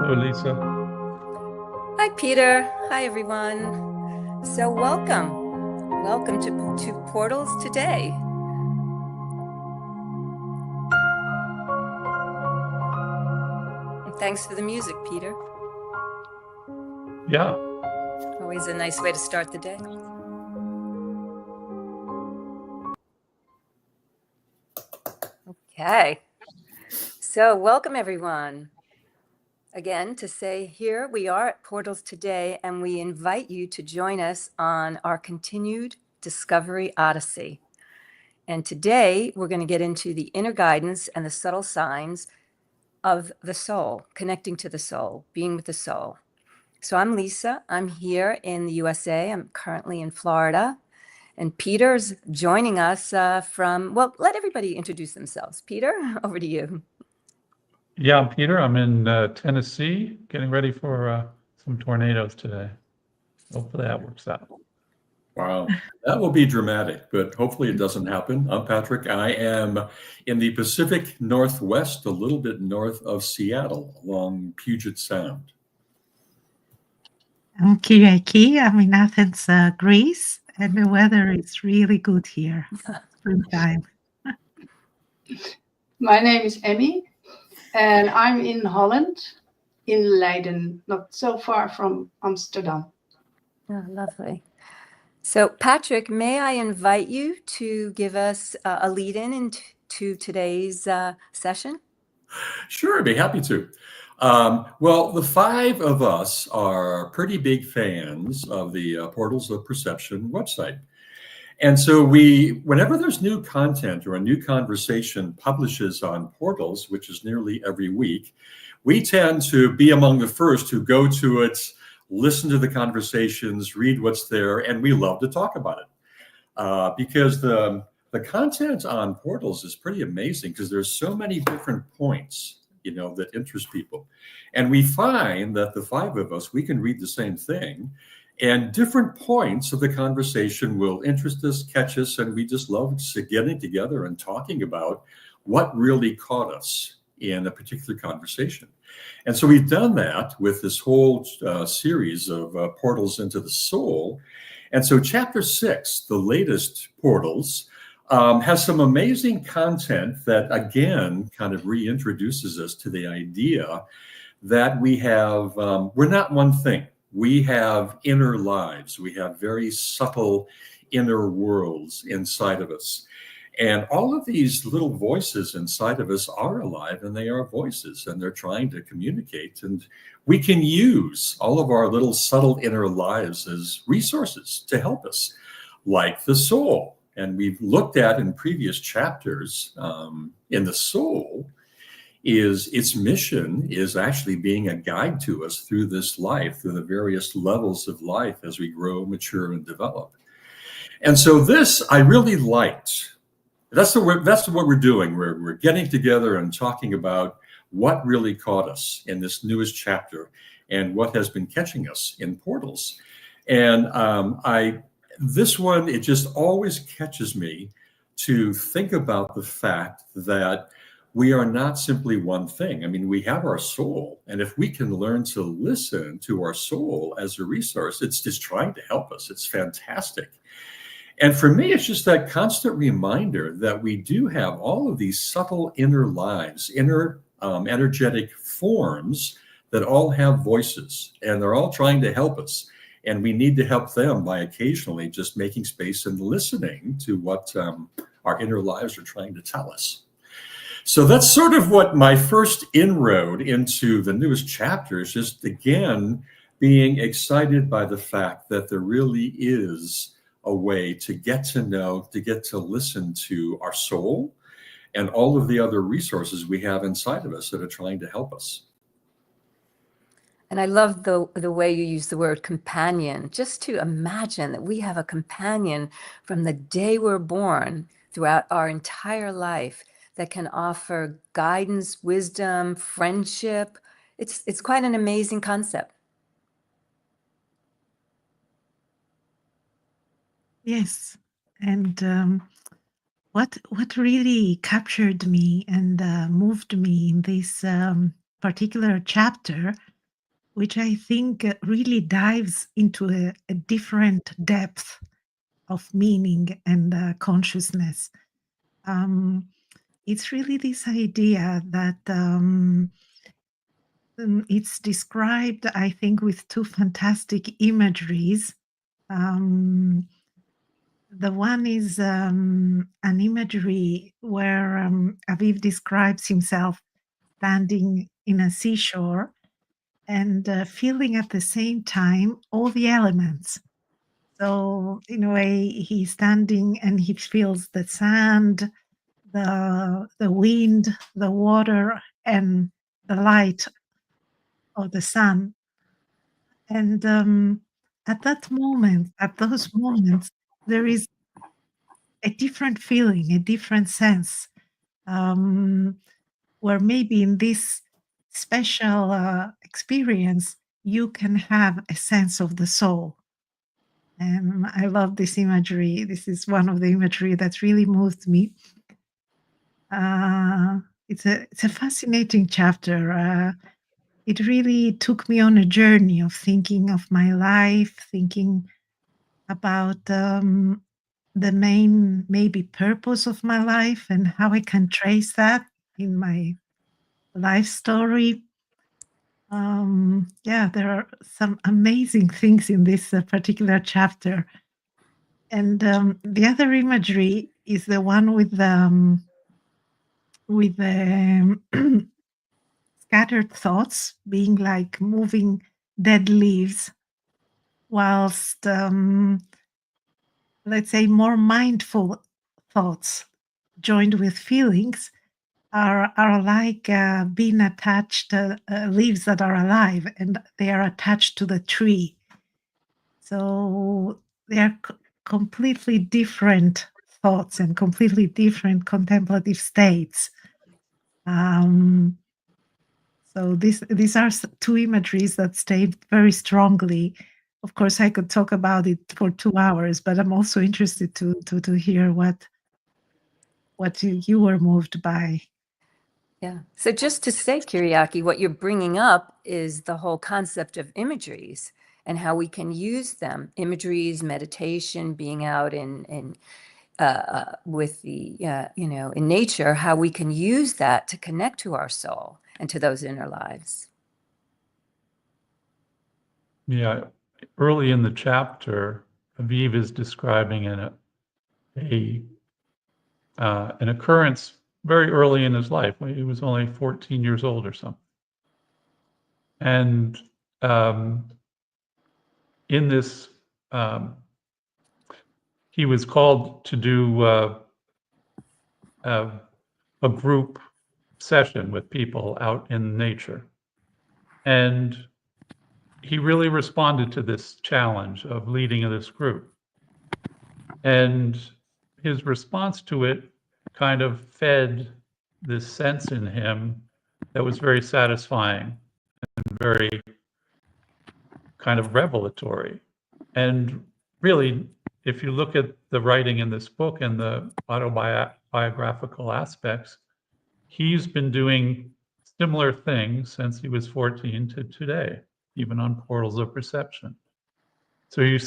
Hello, Lisa. Hi, Peter. Hi, everyone. So welcome. Welcome to Portals Today. And thanks for the music, Peter. Yeah. Always a nice way to start the day. Okay. So welcome, everyone. Again, to say here we are at Portals Today, and we invite you to join us on our continued Discovery Odyssey. And today we're going to get into the inner guidance and the subtle signs of the soul, connecting to the soul, being with the soul. So I'm Lisa. I'm here in the USA. I'm currently in Florida. And Peter's joining us well, let everybody introduce themselves. Peter, over to you. Yeah, I'm Peter. I'm in Tennessee, getting ready for some tornadoes today. Hopefully that works out. Wow, that will be dramatic, but hopefully it doesn't happen. I'm Patrick. I am in the Pacific Northwest, a little bit north of Seattle, along Puget Sound. I'm Kyriaki. I'm in Athens, Greece, and the weather is really good here. Springtime. My name is Emmy, and I'm in Holland, in Leiden, not so far from Amsterdam. Oh, lovely. So, Patrick, may I invite you to give us a lead-in into today's session? Sure, I'd be happy to. Well, the five of us are pretty big fans of the Portals of Perception website. And so whenever there's new content or a new conversation publishes on Portals, which is nearly every week, we tend to be among the first who go to it, listen to the conversations, read what's there, and we love to talk about it. Because the content on Portals is pretty amazing because there's so many different points, that interest people. And we find that the five of us, we can read the same thing, and different points of the conversation will interest us, catch us, and we just love getting together and talking about what really caught us in a particular conversation. And so we've done that with this whole series of Portals into the Soul. And so chapter 6, the latest Portals, has some amazing content that, again, kind of reintroduces us to the idea that we're not one thing. We have inner lives. We have very subtle inner worlds inside of us. And all of these little voices inside of us are alive, and they are voices, and they're trying to communicate. And we can use all of our little subtle inner lives as resources to help us, like the soul. And we've looked at in previous chapters in the soul, its mission is actually being a guide to us through this life, through the various levels of life as we grow, mature, and develop. And so this I really liked. That's what we're doing. We're getting together and talking about what really caught us in this newest chapter and what has been catching us in Portals. And this one, it just always catches me to think about the fact that we are not simply one thing. I mean, we have our soul, and if we can learn to listen to our soul as a resource, it's just trying to help us. It's fantastic. And for me, it's just that constant reminder that we do have all of these subtle inner lives, inner energetic forms that all have voices, and they're all trying to help us. And we need to help them by occasionally just making space and listening to what our inner lives are trying to tell us. So that's sort of what my first inroad into the newest chapter is, just again, being excited by the fact that there really is a way to get to know, to get to listen to our soul and all of the other resources we have inside of us that are trying to help us. And I love the way you use the word companion, just to imagine that we have a companion from the day we're born throughout our entire life that can offer guidance, wisdom, friendship. It's quite an amazing concept. Yes. And what really captured me and moved me in this particular chapter which I think really dives into a different depth of meaning and consciousness. It's really this idea that it's described, I think, with two fantastic imageries. The one is an imagery where Aviv describes himself standing in a seashore and feeling at the same time all the elements. So in a way, he's standing and he feels the sand, the wind, the water, and the light of the sun. And at that moment, at those moments, there is a different feeling, a different sense, where maybe in this special experience, you can have a sense of the soul. And I love this imagery. This is one of the imagery that's really moved me. It's a fascinating chapter. It really took me on a journey of thinking of my life, thinking about the main maybe purpose of my life and how I can trace that in my life story. Yeah, there are some amazing things in this particular chapter. And the other imagery is the one with the scattered thoughts being like moving dead leaves, whilst let's say more mindful thoughts joined with feelings are like being attached leaves that are alive and they are attached to the tree. So they are completely different thoughts and completely different contemplative states. So these are two imageries that stayed very strongly. Of course, I could talk about it for 2 hours, but I'm also interested to hear what you were moved by. Yeah. So just to say, Kyriaki, what you're bringing up is the whole concept of imageries and how we can use them. Imageries, meditation, being out in with the in nature, how we can use that to connect to our soul and to those inner lives. Yeah, early in the chapter, Aviv is describing an occurrence very early in his life. He was only 14 years old or something. And in this, he was called to do a group session with people out in nature. And he really responded to this challenge of leading this group. And his response to it kind of fed this sense in him that was very satisfying and very kind of revelatory. And really, if you look at the writing in this book and the autobiographical aspects, he's been doing similar things since he was 14 to today, even on Portals of Perception. So you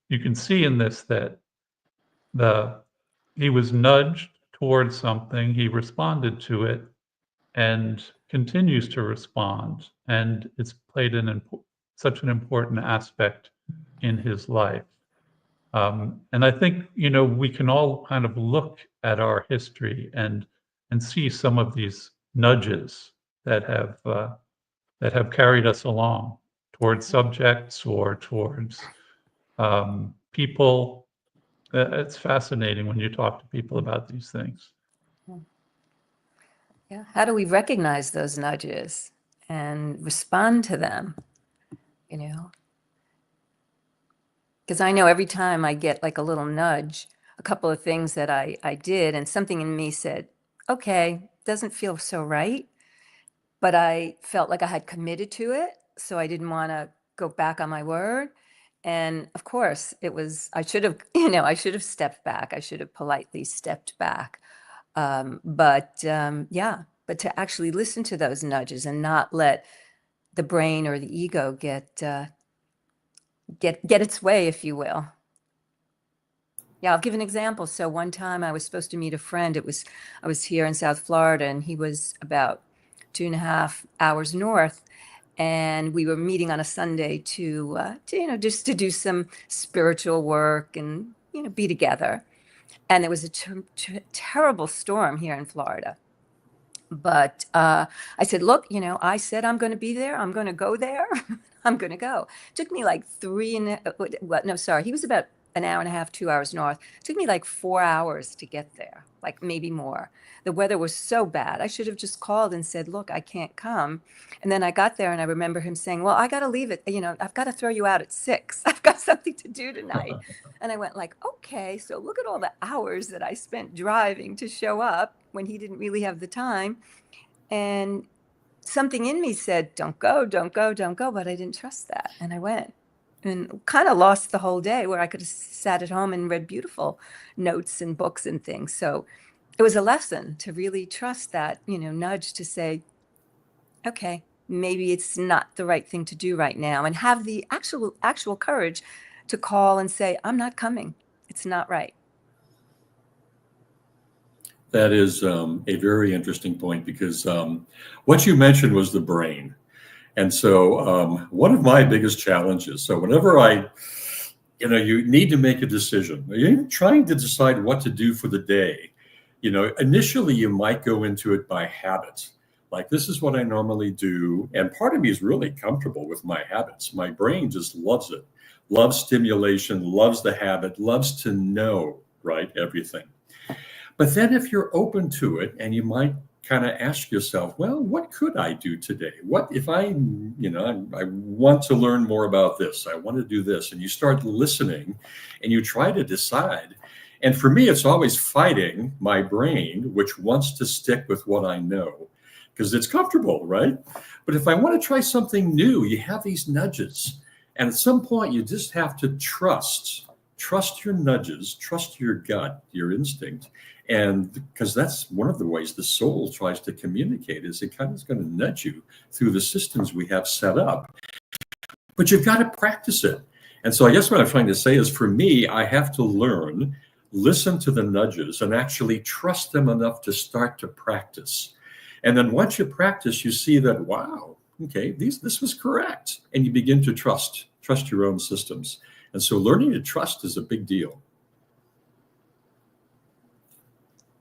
can see in this that he was nudged towards something, he responded to it, and continues to respond. And it's played such an important aspect in his life. And I think, we can all kind of look at our history and see some of these nudges that have carried us along towards subjects or towards people. It's fascinating when you talk to people about these things. Yeah. How do we recognize those nudges and respond to them? Because I know every time I get like a little nudge, a couple of things that I did, and something in me said, okay, doesn't feel so right, but I felt like I had committed to it, so I didn't want to go back on my word. And of course, I should have stepped back. I should have politely stepped back. But to actually listen to those nudges and not let the brain or the ego get its way, if you will. Yeah, I'll give an example. So one time I was supposed to meet a friend. I was here in South Florida, and he was about 2.5 hours north. And we were meeting on a Sunday to just to do some spiritual work and, be together. And there was a terrible storm here in Florida. But I said, look, I said I'm going to be there. I'm going to go there. I'm going to go. It took me like he was about an hour and a half, 2 hours north. It took me like 4 hours to get there, like maybe more. The weather was so bad. I should have just called and said, look, I can't come. And then I got there, and I remember him saying, well, I got to leave it. I've got to throw you out at 6. I've got something to do tonight. And I went like, okay, so look at all the hours that I spent driving to show up when he didn't really have the time. And something in me said, don't go, don't go, don't go. But I didn't trust that. And I went and kind of lost the whole day, where I could have sat at home and read beautiful notes and books and things. So it was a lesson to really trust that, nudge to say, okay, maybe it's not the right thing to do right now, and have the actual courage to call and say, I'm not coming. It's not right. That is a very interesting point, because what you mentioned was the brain. And so one of my biggest challenges, so whenever you need to make a decision, you're trying to decide what to do for the day, initially you might go into it by habit. Like, this is what I normally do. And part of me is really comfortable with my habits. My brain just loves it, loves stimulation, loves the habit, loves to know, right, everything. But then if you're open to it, and you might kind of ask yourself, well, what could I do today? What if I want to learn more about this? I want to do this. And you start listening, and you try to decide. And for me, it's always fighting my brain, which wants to stick with what I know, because it's comfortable, right? But if I want to try something new, you have these nudges. And at some point, you just have to trust your nudges, trust your gut, your instinct. And because that's one of the ways the soul tries to communicate, is it kind of is going to nudge you through the systems we have set up. But you've got to practice it. And so I guess what I'm trying to say is, for me, I have to listen to the nudges, and actually trust them enough to start to practice. And then once you practice, you see that, wow, okay, this was correct. And you begin to trust your own systems. And so learning to trust is a big deal.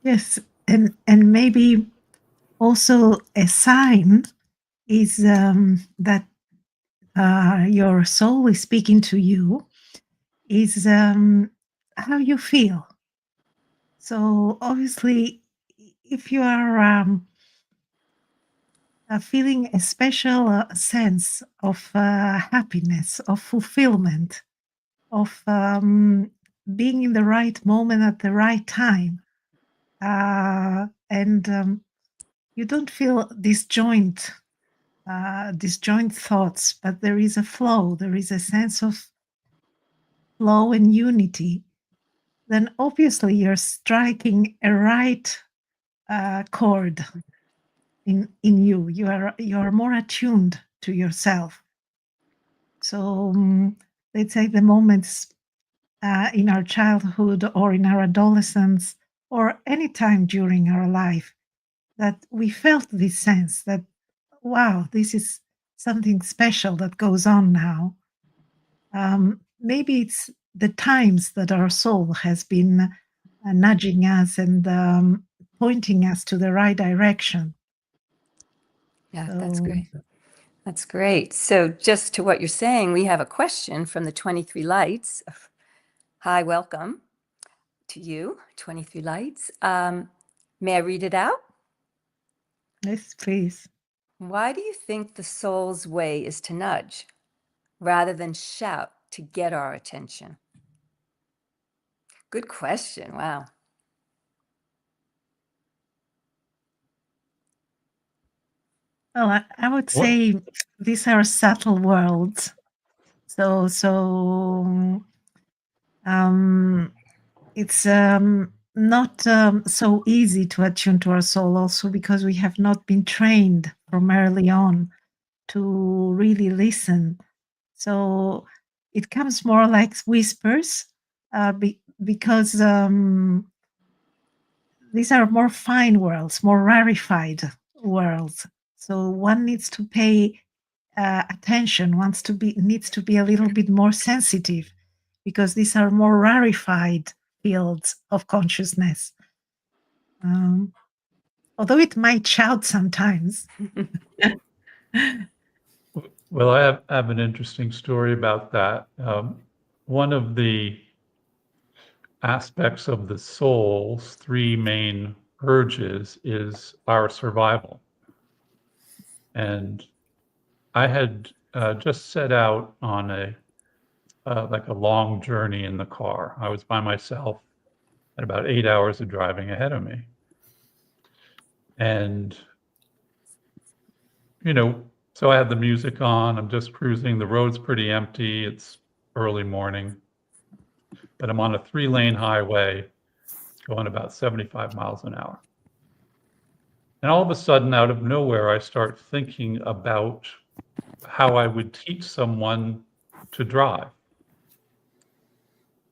Yes, and maybe also a sign is that your soul is speaking to you, is how you feel. So obviously, if you are feeling a special sense of happiness, of fulfillment, of being in the right moment at the right time, and you don't feel disjoint thoughts, but there is a flow, there is a sense of flow and unity, then obviously you're striking a right chord in you. You are more attuned to yourself. So let's say the moments in our childhood or in our adolescence or any time during our life that we felt this sense that, wow, this is something special that goes on now. Maybe it's the times that our soul has been nudging us and pointing us to the right direction. Yeah, that's great. That's great. So just to what you're saying, we have a question from the 23 Lights. Hi, welcome to you, 23 Lights. May I read it out? Yes, please. Why do you think the soul's way is to nudge rather than shout to get our attention? Good question. Wow. Well, I would say these are subtle worlds. So it's not so easy to attune to our soul, also because we have not been trained from early on to really listen. So it comes more like whispers, because these are more fine worlds, more rarefied worlds. So one needs to pay attention, needs to be a little bit more sensitive, because these are more rarefied fields of consciousness. Although it might shout sometimes. Well, I have an interesting story about that. One of the aspects of the soul's three main urges is our survival. And I had just set out on like a long journey in the car. I was by myself, at about 8 hours of driving ahead of me. And, so I had the music on, I'm just cruising, the road's pretty empty, it's early morning, but I'm on a 3-lane highway going about 75 miles an hour. And all of a sudden, out of nowhere, I start thinking about how I would teach someone to drive,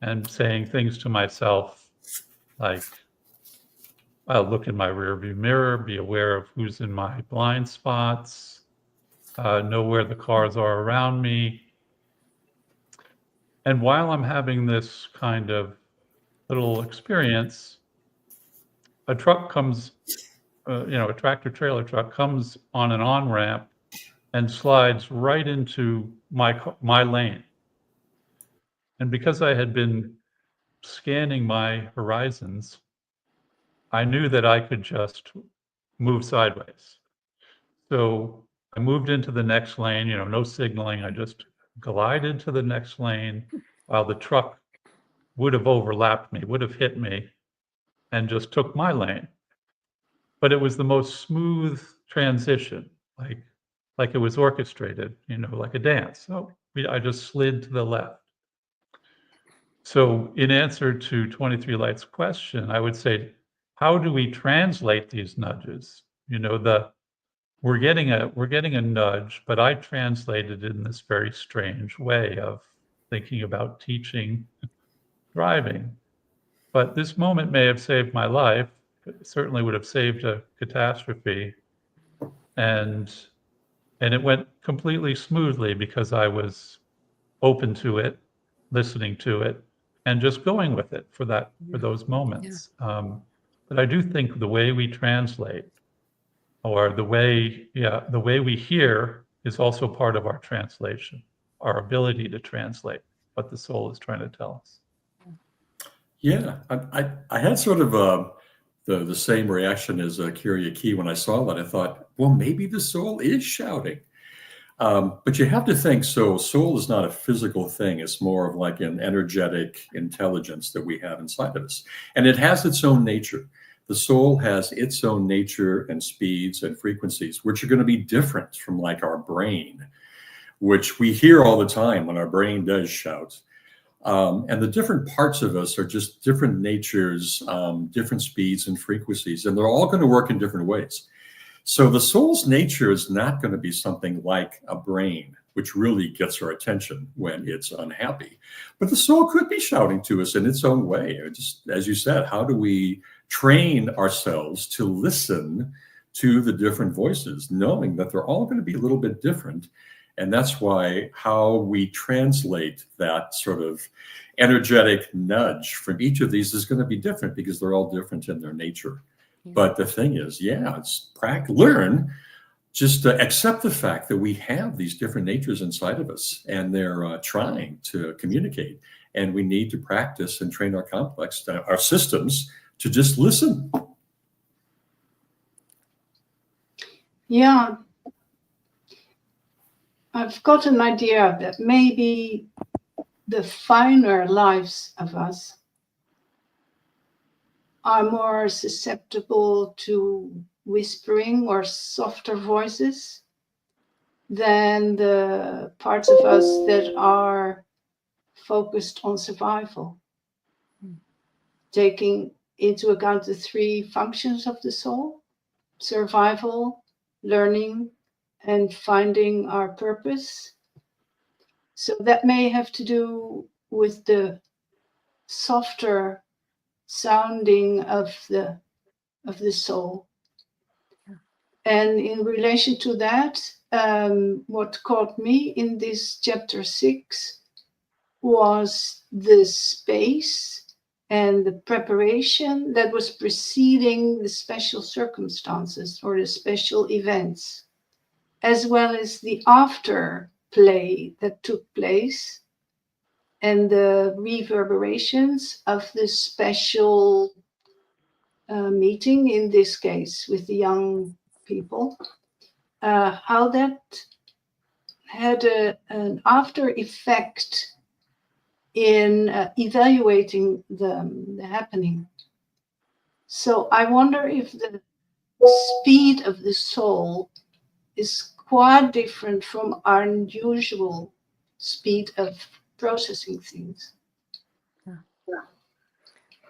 and saying things to myself like, I'll look in my rearview mirror, be aware of who's in my blind spots, know where the cars are around me. And while I'm having this kind of little experience, a truck comes, a tractor trailer truck comes on an on-ramp and slides right into my lane. And because I had been scanning my horizons, I knew that I could just move sideways. So I moved into the next lane, no signaling. I just glided to the next lane while the truck would have overlapped me, would have hit me, and just took my lane. But it was the most smooth transition, like it was orchestrated, like a dance. So I just slid to the left. So in answer to 23 Light's question, I would say, how do we translate these nudges? We're getting a nudge, but I translated it in this very strange way of thinking about teaching driving. But this moment may have saved my life. It certainly would have saved a catastrophe. And it went completely smoothly because I was open to it, listening to it, and just going with it for those moments. But I do think the way we translate, or the way we hear, is also part of our translation, our ability to translate what the soul is trying to tell us. Yeah, I had sort of the same reaction as Kyriaki when I saw that. I thought, well, maybe the soul is shouting. But you have to think, so soul is not a physical thing. It's more of like an energetic intelligence that we have inside of us. And it has its own nature. The soul has its own nature and speeds and frequencies, which are going to be different from like our brain, which we hear all the time when our brain does shout. And the different parts of us are just different natures, different speeds and frequencies, and they're all going to work in different ways. So the soul's nature is not going to be something like a brain, which really gets our attention when it's unhappy. But the soul could be shouting to us in its own way. Just as you said, how do we train ourselves to listen to the different voices, knowing that they're all going to be a little bit different? And that's why how we translate that sort of energetic nudge from each of these is going to be different, because they're all different in their nature. But the thing is, it's learn, just accept the fact that we have these different natures inside of us, and they're trying to communicate. And we need to practice and train our systems to just listen. Yeah. I've got an idea that maybe the finer lives of us are more susceptible to whispering or softer voices than the parts of us that are focused on survival, taking into account the three functions of the soul: survival, learning, and finding our purpose. So that may have to do with the softer sounding of the soul. And in relation to that, what caught me in this chapter 6 was the space and the preparation that was preceding the special circumstances or the special events, as well as the after play that took place and the reverberations of the special meeting, in this case with the young people, how that had an after effect in evaluating the happening. So I wonder if the speed of the soul is quite different from our usual speed of processing things.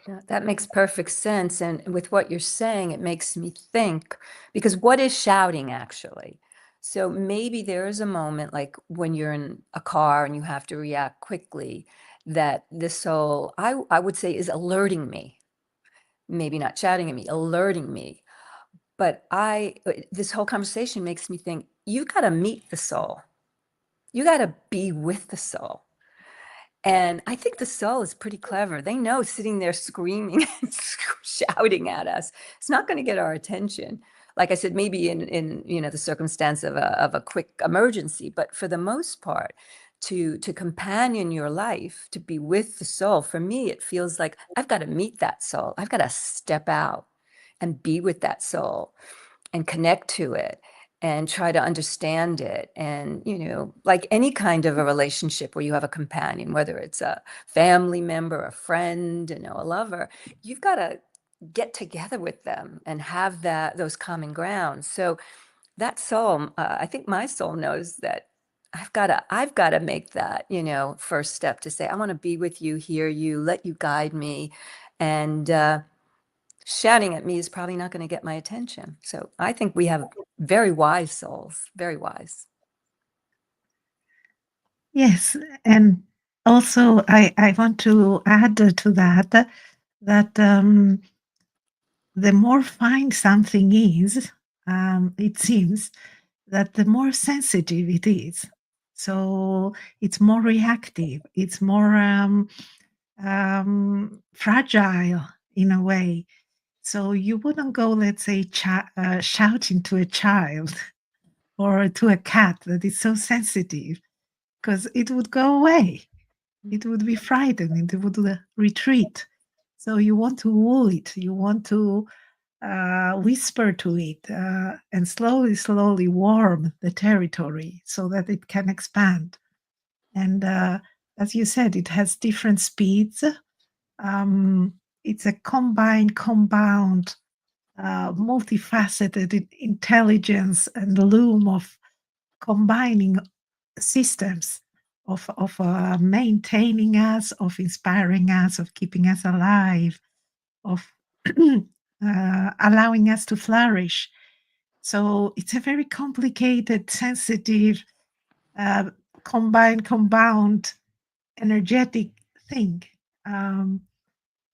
Yeah, that makes perfect sense. And with what you're saying, it makes me think, because what is shouting actually? So maybe there is a moment like when you're in a car and you have to react quickly, that the soul, I would say, is alerting me. Maybe not shouting at me, alerting me. But this whole conversation makes me think, you got to meet the soul. You got to be with the soul. And I think the soul is pretty clever. They know sitting there screaming and shouting at us, it's not going to get our attention. Like I said, maybe in the circumstance of a quick emergency, but for the most part, to companion your life, to be with the soul, for me, it feels like I've got to meet that soul. I've got to step out and be with that soul and connect to it and try to understand it. And, like any kind of a relationship where you have a companion, whether it's a family member, a friend, a lover, you've got to get together with them and have those common grounds. So that soul, I think my soul knows that I've got to make that, first step to say, I want to be with you, hear you, let you guide me. And, shouting at me is probably not going to get my attention. So I think we have very wise souls, very wise. Yes, and also I want to add to that the more fine something is, it seems that the more sensitive it is. So it's more reactive. It's more fragile in a way. So you wouldn't go, let's say, shouting to a child or to a cat that is so sensitive, because it would go away. It would be frightened. It would retreat. So you want to woo it. You want to whisper to it and slowly, slowly warm the territory so that it can expand. And as you said, it has different speeds. It's a compound, multifaceted intelligence and loom of combining systems of maintaining us, of inspiring us, of keeping us alive, of allowing us to flourish. So it's a very complicated, sensitive, compound, energetic thing.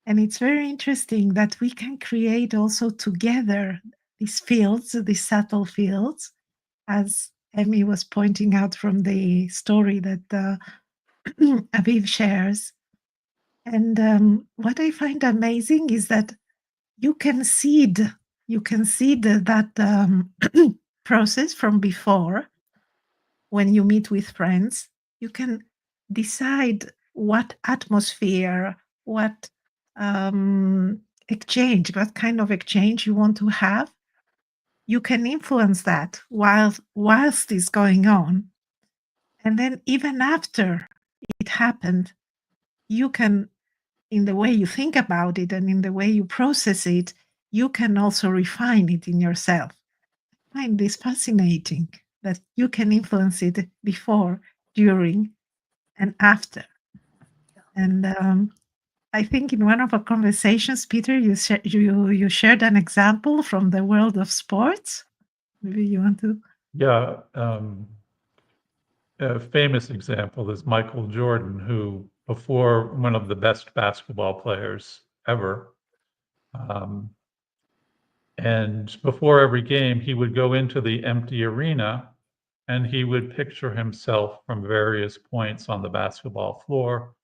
And it's very interesting that we can create also together these fields, these subtle fields, as Emmy was pointing out from the story that Aviv shares. And what I find amazing is that you can seed that process from before. When you meet with friends, you can decide what atmosphere, what exchange, what kind of exchange you want to have. You can influence that whilst it's going on. And then even after it happened, you can, in the way you think about it and in the way you process it, you can also refine it in yourself. I find this fascinating that you can influence it before, during, and after. And I think in one of our conversations, Peter, you shared an example from the world of sports. Maybe you want to Yeah, a famous example is Michael Jordan, who, before, one of the best basketball players ever, um, and before every game, he would go into the empty arena and he would picture himself from various points on the basketball floor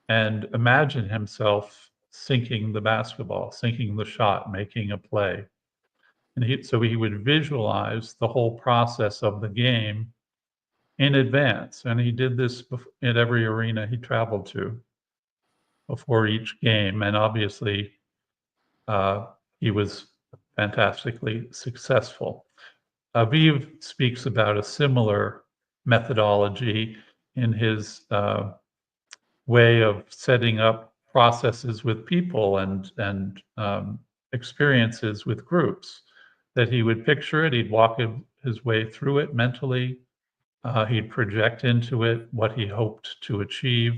and imagine himself sinking the basketball, sinking the shot, making a play. And so he would visualize the whole process of the game in advance. And he did this in every arena he traveled to before each game. And obviously, he was fantastically successful. Aviv speaks about a similar methodology in his way of setting up processes with people and experiences with groups. That he would picture it, he'd walk his way through it mentally, he'd project into it what he hoped to achieve,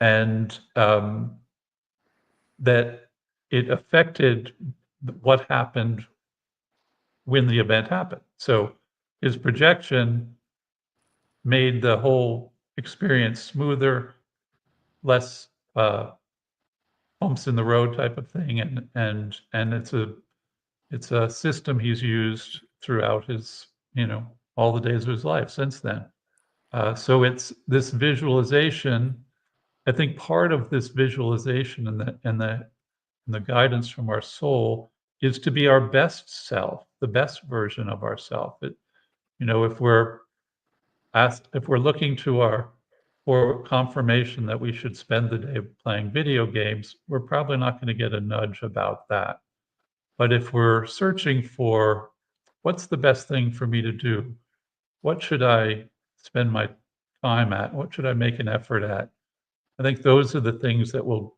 and that it affected what happened when the event happened. So his projection made the whole experience smoother, less bumps in the road type of thing, and it's a system he's used throughout his, all the days of his life since then. So it's this visualization. I think part of this visualization and the guidance from our soul is to be our best self, the best version of ourself. If we're looking for confirmation that we should spend the day playing video games, we're probably not going to get a nudge about that. But if we're searching for what's the best thing for me to do, what should I spend my time at? What should I make an effort at? I think those are the things that we'll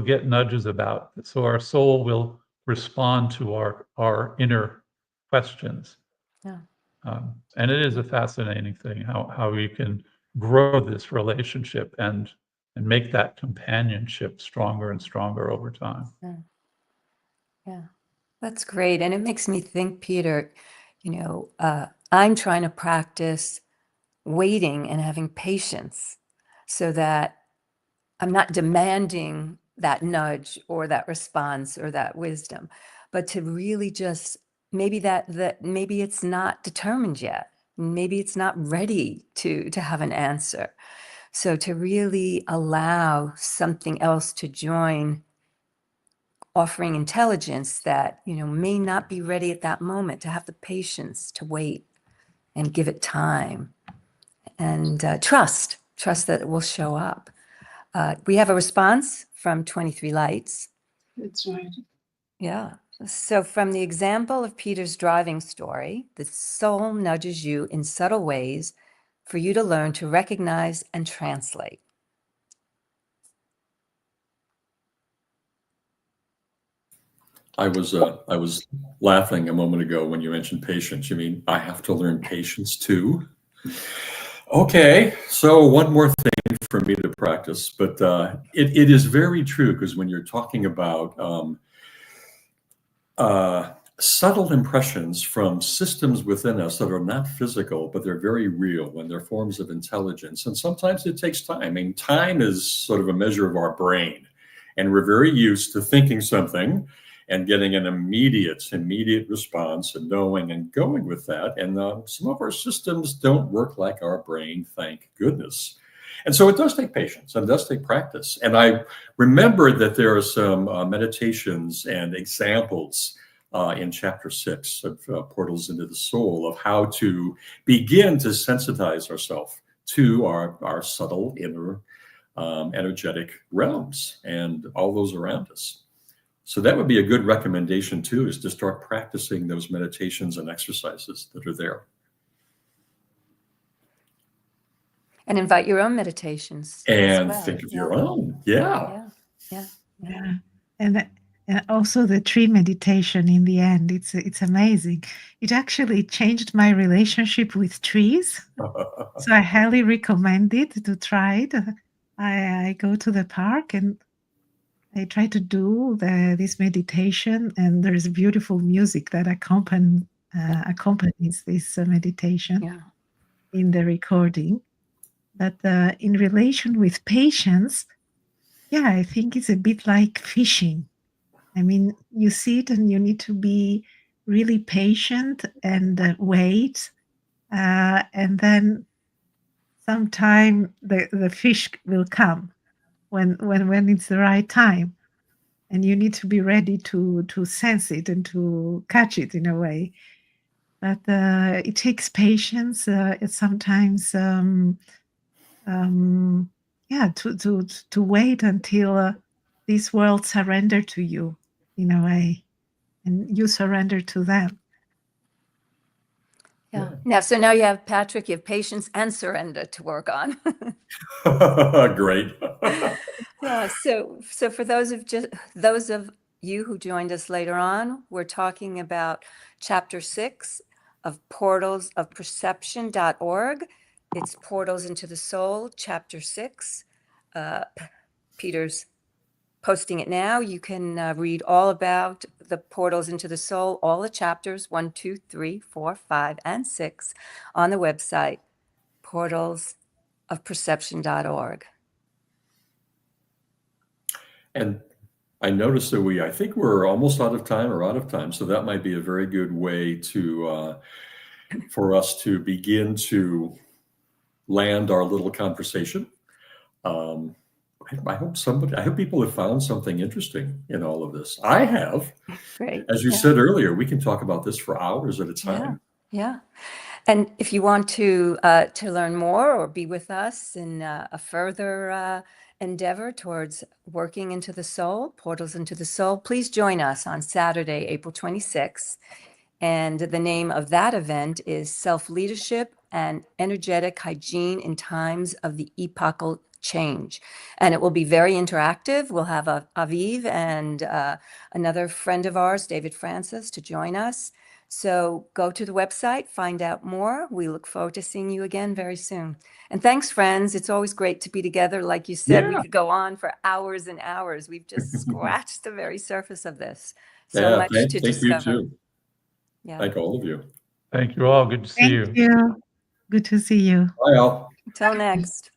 get nudges about. So our soul will respond to our inner questions. Yeah. And it is a fascinating thing how we can grow this relationship and make that companionship stronger and stronger over time. Yeah, that's great. And it makes me think, Peter, I'm trying to practice waiting and having patience so that I'm not demanding that nudge or that response or that wisdom, but to really just maybe maybe it's not determined yet. Maybe it's not ready to have an answer. So to really allow something else to join, offering intelligence that, may not be ready at that moment, to have the patience to wait and give it time and trust that it will show up. We have a response from 23 Lights. That's right. Yeah. So from the example of Peter's driving story, the soul nudges you in subtle ways for you to learn to recognize and translate. I was laughing a moment ago when you mentioned patience. You mean I have to learn patience too? Okay, so one more thing for me to practice, but it is very true, because when you're talking about subtle impressions from systems within us that are not physical, but they're very real and they're forms of intelligence. And sometimes it takes time. I mean, time is sort of a measure of our brain, and we're very used to thinking something and getting an immediate response and knowing and going with that. And some of our systems don't work like our brain, thank goodness. And so it does take patience and it does take practice. And I remember that there are some meditations and examples in chapter 6 of Portals into the Soul of how to begin to sensitize ourselves to our subtle inner energetic realms and all those around us. So that would be a good recommendation too, is to start practicing those meditations and exercises that are there. And invite your own meditations. And as well. think of your own. Yeah. And also the tree meditation in the end, it's amazing. It actually changed my relationship with trees. So I highly recommend it to try it. I go to the park and I try to do this meditation, and there's beautiful music that accompanies this meditation Yeah. in the recording. But in relation with patience, yeah, I think it's a bit like fishing. I mean, you sit and you need to be really patient and wait. And then sometime the fish will come when it's the right time. And you need to be ready to sense it and to catch it in a way. But it takes patience. It's sometimes, yeah, to wait until this world surrender to you in a way, and you surrender to them. Yeah. So now you have, Patrick, you have patience and surrender to work on. Great. Yeah. So for those of you who joined us later on, we're talking about chapter 6 of Portals of Perception.org. It's Portals into the Soul, chapter 6. Peter's posting it now. You can read all about the portals into the soul, all the chapters 1, 2, 3, 4, 5, and 6 on the website, portalsofperception.org. And I noticed that I think we're almost out of time, so that might be a very good way to for us to begin to land our little conversation. I hope people have found something interesting in all of this. I have. Great. As you said earlier, we can talk about this for hours at a time. Yeah. And if you want to learn more or be with us in a further endeavor towards working into the soul, portals into the soul, please join us on Saturday, April 26th. And the name of that event is Self-Leadership and Energetic Hygiene in Times of the Epochal Change. And it will be very interactive. We'll have Aviv and another friend of ours, David Francis, to join us. So go to the website, find out more. We look forward to seeing you again very soon. And thanks, friends. It's always great to be together. Like you said, we could go on for hours and hours. We've just scratched the very surface of this. So much to Thank discover. you too. Yeah. Thank all of you. Thank you all. Good to see you. Thank you. Good to see you. Bye, all. Until next.